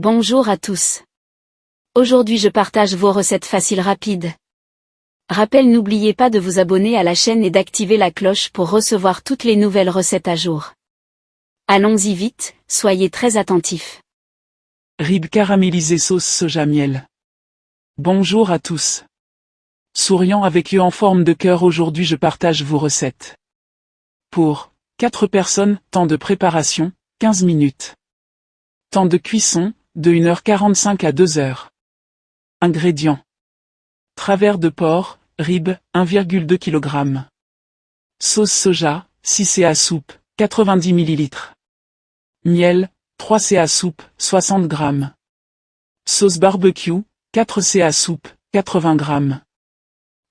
Bonjour à tous. Aujourd'hui je partage vos recettes faciles rapides. Rappel, n'oubliez pas de vous abonner à la chaîne et d'activer la cloche pour recevoir toutes les nouvelles recettes à jour. Allons-y vite, soyez très attentifs. Ribs caramélisés sauce soja miel. Bonjour à tous. Souriant avec eux en forme de cœur, aujourd'hui je partage vos recettes. Pour 4 personnes, temps de préparation, 15 minutes. Temps de cuisson, de 1h45 à 2h. Ingrédients. Travers de porc, ribs, 1,2 kg. Sauce soja, 6 ca soupe, 90 ml. Miel, 3 ca soupe, 60 g. Sauce barbecue, 4 ca soupe, 80 g.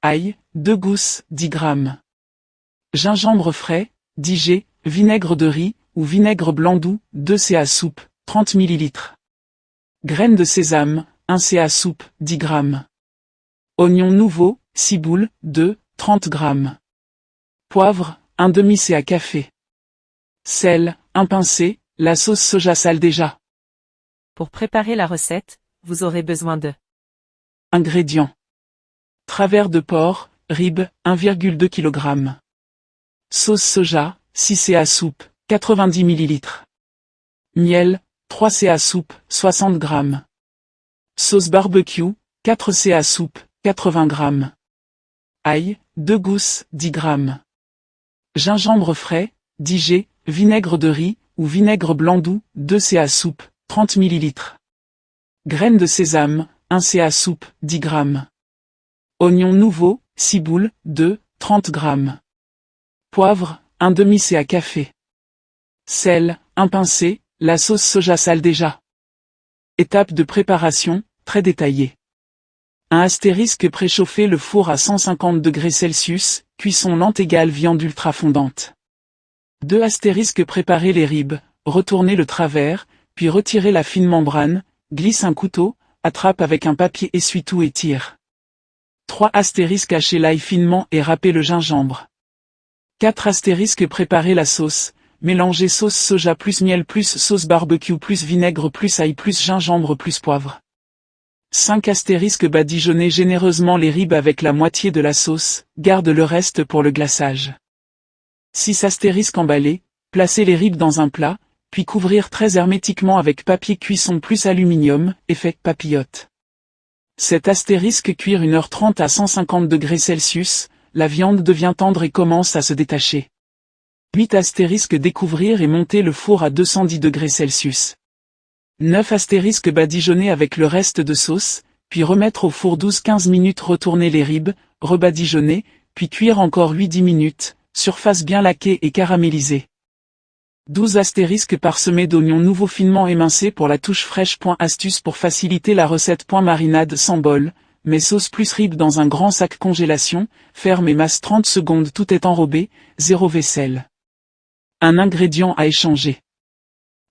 Ail, 2 gousses, 10 g. Gingembre frais, 10 g, vinaigre de riz, ou vinaigre blanc doux, 2 ca soupe, 30 ml. Graines de sésame, 1 ca soupe, 10 g. Oignon nouveau, ciboule, 2, 30 g. Poivre, 1 demi ca café. Sel, 1 pincé, la sauce soja sale déjà. Pour préparer la recette, vous aurez besoin de Ingrédients. Travers de porc, ribs, 1,2 kg. Sauce soja, 6 ca soupe, 90 ml. Miel, 3 ca soupe, 60 g. Sauce barbecue, 4 ca soupe, 80 g. Ail, 2 gousses, 10 g. Gingembre frais, 10 g, vinaigre de riz, ou vinaigre blanc doux, 2 ca soupe, 30 ml. Graines de sésame, 1 ca soupe, 10 g. Oignon nouveau, ciboule, 2, 30 g. Poivre, 1 demi ca café. Sel, 1 pincé, la sauce soja sale déjà. Étape de préparation, très détaillée. 1 astérisque préchauffer le four à 150 degrés Celsius, cuisson lente égale viande ultra fondante. 2 astérisque préparer les ribs, retourner le travers, puis retirer la fine membrane, glisse un couteau, attrape avec un papier essuie-tout et tire. 3 astérisque hacher l'ail finement et râper le gingembre. 4 astérisque préparer la sauce, mélanger sauce soja plus miel plus sauce barbecue plus vinaigre plus ail plus gingembre plus poivre. 5 astérisque badigeonner généreusement les ribs avec la moitié de la sauce, garde le reste pour le glaçage. 6 astérisque emballer, placer les ribs dans un plat, puis couvrir très hermétiquement avec papier cuisson plus aluminium, effet papillote. 7 astérisque cuire 1h30 à 150 degrés Celsius, la viande devient tendre et commence à se détacher. 8 astérisque découvrir et monter le four à 210 degrés Celsius. 9 astérisque badigeonner avec le reste de sauce, puis remettre au four 12-15 minutes, retourner les ribs, rebadigeonner, puis cuire encore 8-10 minutes, surface bien laquée et caramélisée. 12 astérisque parsemé d'oignons nouveaux finement émincés pour la touche fraîche. Astuce pour faciliter la recette. Marinade sans bol, mais sauce plus ribs dans un grand sac congélation, ferme et masse 30 secondes, tout est enrobé, 0 vaisselle. Un ingrédient à échanger.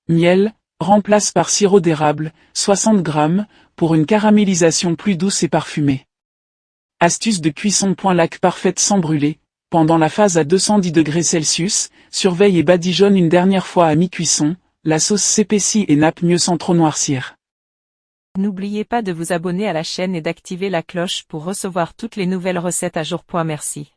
Miel, remplace par sirop d'érable, 60 g, pour une caramélisation plus douce et parfumée. Astuce de cuisson. Laque parfaite sans brûler. Pendant la phase à 210 degrés Celsius, surveille et badigeonne une dernière fois à mi-cuisson, la sauce s'épaissit et nappe mieux sans trop noircir. N'oubliez pas de vous abonner à la chaîne et d'activer la cloche pour recevoir toutes les nouvelles recettes à jour. Merci.